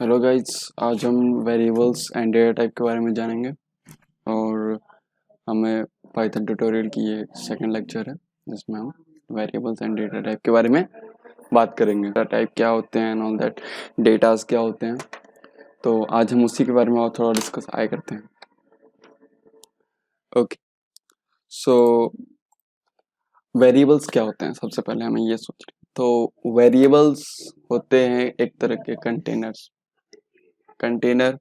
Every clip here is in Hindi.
हेलो गाइस, आज हम वेरिएबल्स एंड डेटा टाइप के बारे में जानेंगे और हमें पाइथन ट्यूटोरियल की ये सेकंड लेक्चर है जिसमें हम वेरिएबल्स एंड डेटा टाइप के बारे में बात करेंगे। डेटा टाइप क्या होते हैं एंड ऑल दैट, डेटास क्या होते हैं, तो आज हम उसी के बारे में और थोड़ा डिस्कस आए करते हैं। ओके, सो वेरिएबल्स क्या होते हैं, सबसे पहले हमें ये सोचें। तो वेरिएबल्स होते हैं एक तरह के कंटेनर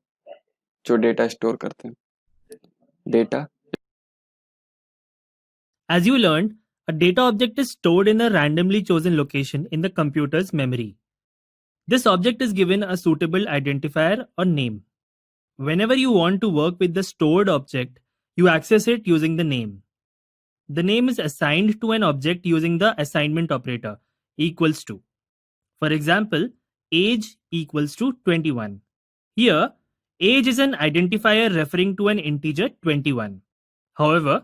जो डेटा स्टोर करते हैं। Data As you learned, a data object is stored in a randomly chosen location in the computer's memory. This object is given a suitable identifier or name. Whenever you want to work with the stored object, you access it using the name. The name is assigned to an object using the assignment operator equals to. For example, age equals to 21. Here, age is an identifier referring to an integer 21. However,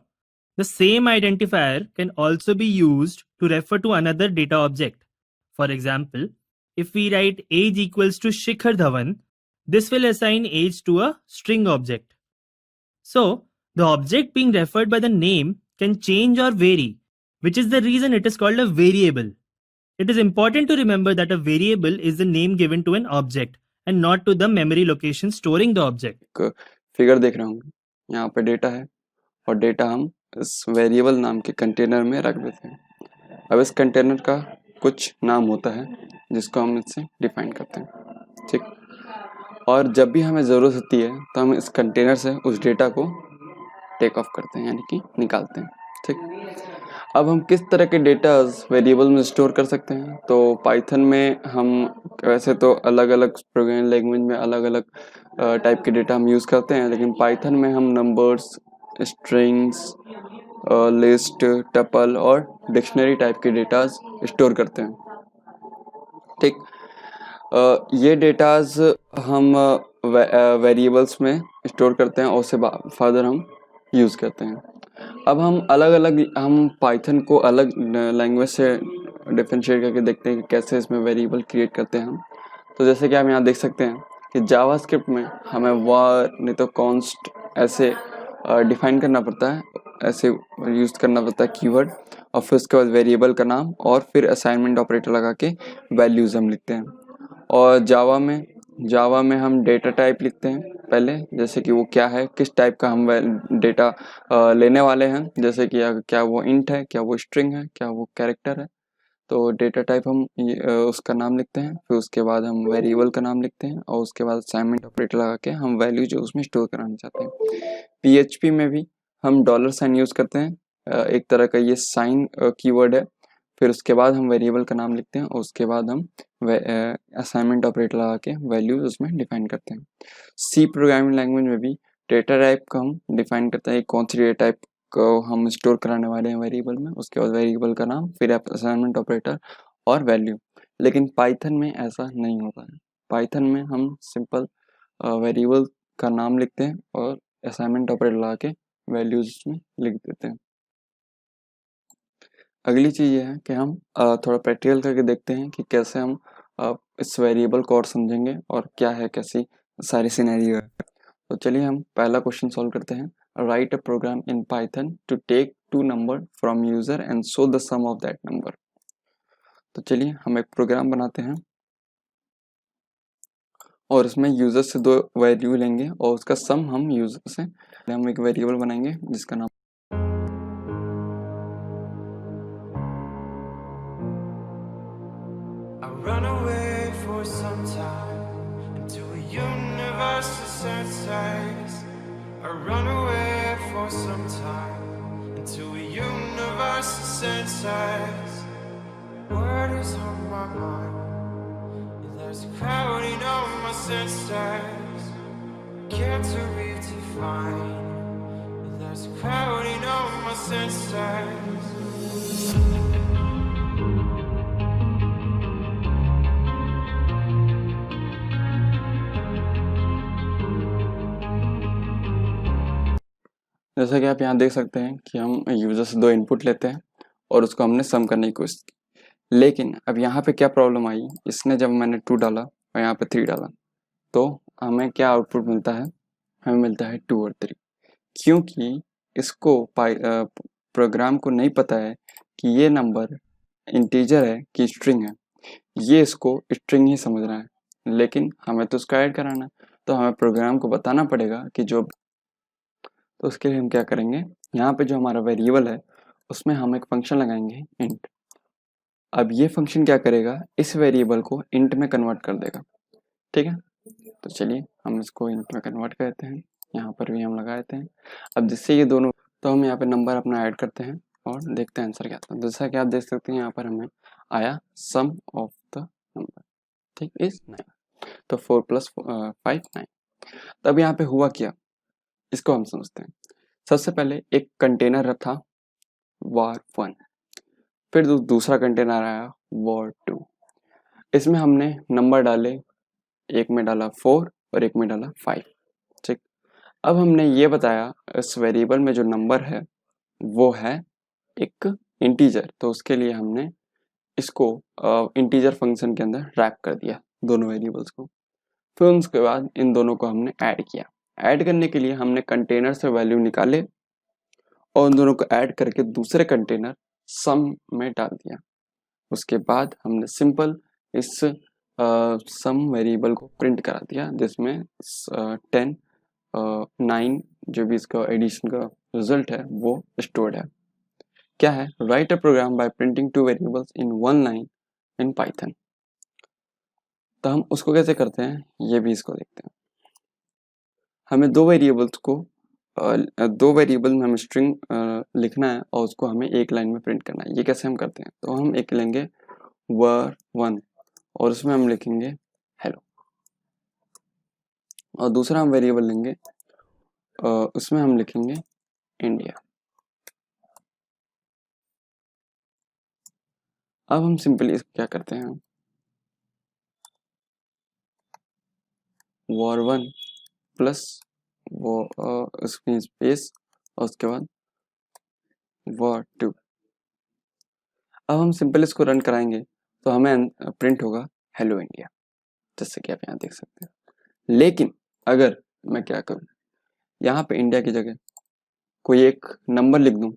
the same identifier can also be used to refer to another data object. For example, if we write age equals to Shikhar Dhawan, this will assign age to a string object. So, the object being referred by the name can change or vary, which is the reason it is called a variable. It is important to remember that a variable is the name given to an object and not to the memory location storing the object. Figure देख रहे होंगे, यहाँ पे डेटा है और डेटा हम इस वेरिएबल नाम के कंटेनर में रख देते हैं। अब इस कंटेनर का कुछ नाम होता है जिसको हम इससे डिफाइन करते हैं, ठीक। और जब भी हमें ज़रूरत होती है तो हम इस कंटेनर से उस डेटा को टेक ऑफ करते हैं, यानी कि निकालते हैं, ठीक। अब हम किस तरह के डेटास वेरिएबल में स्टोर कर सकते हैं? तो पाइथन में हम वैसे तो अलग अलग प्रोग्रामिंग लैंग्वेज में अलग अलग टाइप के डेटा हम यूज़ करते हैं, लेकिन पाइथन में हम नंबर्स, स्ट्रिंग्स, लिस्ट, टपल और डिक्शनरी टाइप के डेटास स्टोर करते हैं, ठीक। ये डेटास हम वेरिएबल्स में स्टोर करते हैं और उससे फर्दर हम यूज़ करते हैं। अब हम पाइथन को अलग लैंग्वेज से डिफरेंशिएट करके देखते हैं कि कैसे इसमें वेरिएबल क्रिएट करते हैं हम। तो जैसे कि आप यहाँ देख सकते हैं कि जावास्क्रिप्ट में हमें var नहीं तो const ऐसे डिफाइन करना पड़ता है, ऐसे यूज़ करना पड़ता है कीवर्ड, और फिर उसके बाद वेरिएबल का नाम और फिर असाइनमेंट ऑपरेटर लगा के वैल्यूज़ हम लिखते हैं। और जावा में हम डेटा टाइप लिखते हैं पहले, जैसे कि वो क्या है, किस टाइप का हम डेटा लेने वाले हैं, जैसे कि क्या वो इंट है, क्या वो स्ट्रिंग है, क्या वो कैरेक्टर है। तो डेटा टाइप हम उसका नाम लिखते हैं, फिर उसके बाद हम वेरिएबल का नाम लिखते हैं और उसके बाद असाइनमेंट ऑपरेटर लगा के हम वैल्यू जो उसमें स्टोर कराना चाहते हैं। पीएचपी में भी हम डॉलर साइन यूज़ करते हैं, एक तरह का ये साइन कीवर्ड है। फिर उसके बाद हम वेरिएबल का नाम लिखते हैं और उसके बाद हम असाइनमेंट ऑपरेटर लगा के वैल्यूज उसमें डिफाइन करते हैं। सी प्रोग्रामिंग लैंग्वेज में भी डेटा टाइप का हम डिफाइन करते हैं, कौन सी डेटा टाइप को हम स्टोर कराने वाले हैं वेरिएबल में, उसके बाद वेरिएबल का नाम, फिर असाइनमेंट ऑपरेटर और वैल्यू। लेकिन पाइथन में ऐसा नहीं होता है। पाइथन में हम सिंपल वेरिएबल का नाम लिखते हैं और असाइनमेंट ऑपरेटर लगा के वैल्यूज उसमें लिख देते हैं। अगली चीज़ ये है कि हम थोड़ा प्रैक्टिकल करके देखते हैं कि कैसे हम इस वेरिएबल को और समझेंगे और क्या है, कैसी सारी सिनेरियो है। तो चलिए हम पहला क्वेश्चन सॉल्व करते हैं। Write a program in Python to take 2 number from user and show the sum of that number. तो चलिए हम एक प्रोग्राम बनाते हैं और इसमें यूजर से 2 वैल्यू लेंगे और उसका सम हम यूजर से हम एक वेरिएबल बनाएंगे जिसका नाम I run away for some time into a universe of senses. I run away for some time into a universe of senses. Word is on my mind, yeah, there's a crowding on my senses. Can't to redefine, yeah, there's a crowding on my senses. जैसा कि आप यहाँ देख सकते हैं कि हम यूजर से 2 इनपुट लेते हैं और उसको हमने सम करने की कोशिश की। लेकिन अब यहाँ पे क्या प्रॉब्लम आई, इसने जब मैंने 2 डाला और यहाँ पे 3 डाला तो हमें क्या आउटपुट मिलता है, हमें मिलता है 2 और 3, क्योंकि इसको प्रोग्राम को नहीं पता है कि ये नंबर इंटीजर है कि स्ट्रिंग है, ये इसको स्ट्रिंग ही समझ रहा है, लेकिन हमें तो उसको ऐड कराना है, तो हमें प्रोग्राम को बताना पड़ेगा कि जो, तो उसके लिए हम क्या करेंगे, यहाँ पे जो हमारा वेरिएबल है उसमें हम एक फंक्शन लगाएंगे इंट। अब ये फंक्शन क्या करेगा, इस वेरिएबल को इंट में कन्वर्ट कर देगा, ठीक है। तो चलिए हम इसको इंट में कन्वर्ट करते हैं, यहाँ पर भी हम लगा देते हैं। अब जिससे ये दोनों, तो हम यहाँ पे नंबर अपना ऐड करते हैं और देखते हैं आंसर क्या आता है। जैसा कि आप देख सकते हैं यहाँ पर हमें आया सम ऑफ द नंबर, ठीक, इज 9। तो 4 + 5 9। तब यहाँ पे हुआ क्या, इसको हम समझते हैं। सबसे पहले एक कंटेनर था var1, फिर दूसरा कंटेनर आया var2। इसमें हमने नंबर डाले, एक में डाला 4 और एक में डाला 5, ठीक। अब हमने ये बताया इस वेरिएबल में जो नंबर है वो है एक इंटीजर, तो उसके लिए हमने इसको इंटीजर फंक्शन के अंदर रैप कर दिया दोनों वेरिएबल्स को। फिर उसके बाद इन दोनों को हमने ऐड किया। ऐड करने के लिए हमने कंटेनर से वैल्यू निकाले और उन दोनों को ऐड करके दूसरे कंटेनर सम में डाल दिया। उसके बाद हमने सिंपल इस सम वेरिएबल को प्रिंट करा दिया, जिसमें 10 9 जो भी इसका एडिशन का रिजल्ट है वो स्टोर्ड है। क्या है, write a program by printing 2 variables in 1 line in Python. तो हम उसको कैसे करते हैं, ये भी इसको देखते हैं। हमें दो वेरिएबल में हमें स्ट्रिंग लिखना है और उसको हमें एक लाइन में प्रिंट करना है। ये कैसे हम करते हैं, तो हम एक लेंगे var1 और उसमें हम लिखेंगे हेलो, और दूसरा हम वेरिएबल लेंगे उसमें हम लिखेंगे इंडिया। अब हम सिंपली इसको क्या करते हैं, var1 प्लस वो उसमें स्पेस और उसके बाद var2। अब हम सिंपल इसको रन कराएंगे तो हमें प्रिंट होगा हेलो इंडिया, जैसे कि आप यहाँ देख सकते हैं। लेकिन अगर मैं क्या करूँ, यहाँ पे इंडिया की जगह कोई एक नंबर लिख दूं,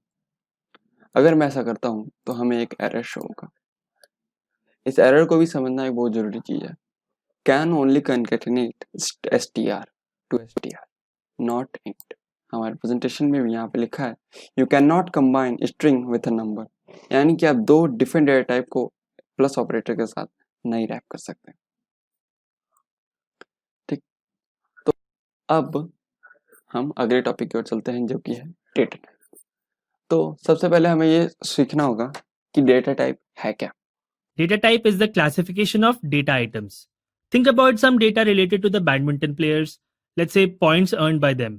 अगर मैं ऐसा करता हूँ तो हमें एक एरर शो होगा। इस एरर को भी समझना एक बहुत जरूरी चीज है। Can only concatenate str to str, not int. हमारे प्रेजेंटेशन में भी यहाँ पे लिखा है you can not combine string with a number, यानी कि आप दो डिफरेंट डेटा टाइप को प्लस ऑपरेटर के साथ नहीं रैप कर सकते, ठीक। तो अब हम अगले टॉपिक की ओर चलते हैं जो कि है डेटा टाइप। तो सबसे पहले हमें ये सीखना होगा कि डेटा टाइप है क्या। Data type is the classification of data items. Think about some data related to the badminton players, let's say points earned by them.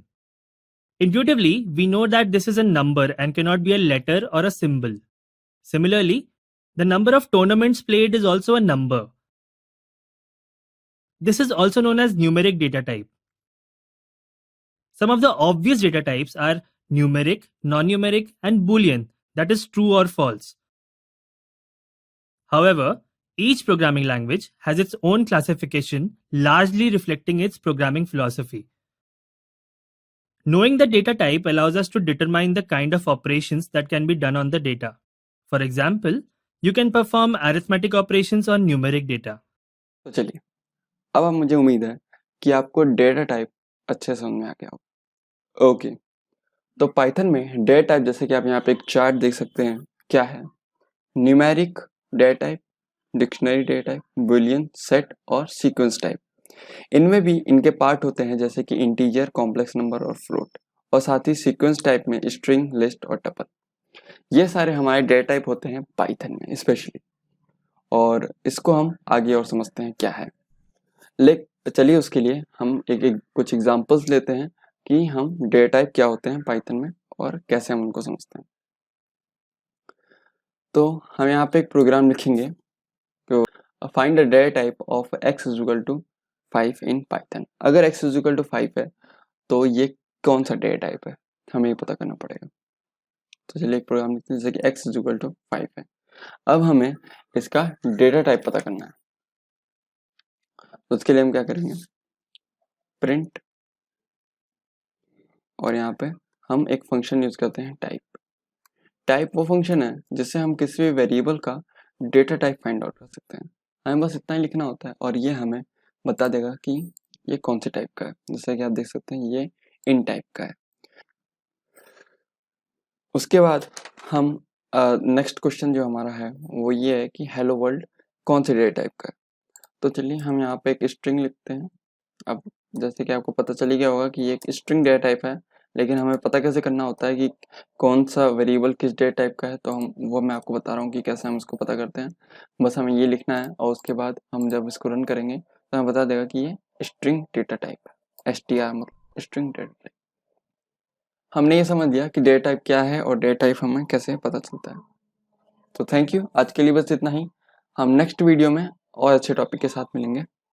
Intuitively, we know that this is a number and cannot be a letter or a symbol. Similarly, the number of tournaments played is also a number. This is also known as numeric data type. Some of the obvious data types are numeric, non-numeric, and Boolean, that is true or false. However, each programming language has its own classification, largely reflecting its programming philosophy. Knowing the data type allows us to determine the kind of operations that can be done on the data. For example, you can perform arithmetic operations on numeric data. तो चलिए, अब मुझे उम्मीद है कि आपको डेटा टाइप अच्छे समझ में आ गया होगा। ओके, तो पाइथन में डेटा टाइप, जैसे कि आप यहाँ पे एक चार्ट देख सकते हैं, क्या है, numeric data type, dictionary data type, Boolean, set और सीक्वेंस टाइप। इनमें भी इनके पार्ट होते हैं जैसे कि इंटीजर, कॉम्प्लेक्स नंबर और फ्लोट, और साथ ही सीक्वेंस टाइप में स्ट्रिंग, लिस्ट और टपल। ये सारे हमारे डेटा टाइप होते हैं पाइथन में स्पेशली, और इसको हम आगे और समझते हैं क्या है। चलिए उसके लिए हम एक कुछ एग्जांपल्स लेते हैं कि हम डेटा टाइप क्या होते हैं पाइथन में और कैसे हम उनको समझते हैं। तो हम यहाँ पे एक प्रोग्राम लिखेंगे, तो find the data type of x = 5 in Python. अगर x = 5 है तो ये कौन सा डेटा टाइप है, हमें ये पता करना पड़ेगा। तो चलिए एक प्रोग्राम लिखते हैं जैसे कि x = 5 है। अब हमें इसका डेटा टाइप पता करना है, तो उसके लिए हम क्या करेंगे, प्रिंट, और यहाँ पे हम एक फंक्शन यूज करते हैं टाइप। टाइप वो फंक्शन है जिससे हम किसी भी वेरिएबल का डेटा टाइप फाइंड आउट कर सकते हैं। हमें बस इतना ही लिखना होता है और ये हमें बता देगा कि ये कौन से टाइप का है। जैसे कि आप देख सकते हैं ये इन टाइप का है। उसके बाद हम नेक्स्ट क्वेश्चन जो हमारा है वो ये है कि हेलो वर्ल्ड कौन से डेटा टाइप का है। तो चलिए हम यहाँ पे एक स्ट्रिंग लिखते हैं। अब जैसे कि आपको पता चल गया होगा कि ये एक स्ट्रिंग डेटा टाइप है, लेकिन हमें पता कैसे करना होता है कि कौन सा वेरिएबल किस डेटा टाइप का है। तो मैं आपको बता रहा हूँ कि कैसे हम इसको पता करते हैं। बस हमें ये लिखना है और उसके बाद हम जब इसको रन करेंगे तो हमें बता देगा कि ये स्ट्रिंग डेटा टाइप है। STR मतलब स्ट्रिंग डेटा टाइप। हमने ये समझ लिया कि डेटा टाइप क्या है और डेटा टाइप हमें कैसे पता चलता है। तो थैंक यू, आज के लिए बस इतना ही। हम नेक्स्ट वीडियो में और अच्छे टॉपिक के साथ मिलेंगे।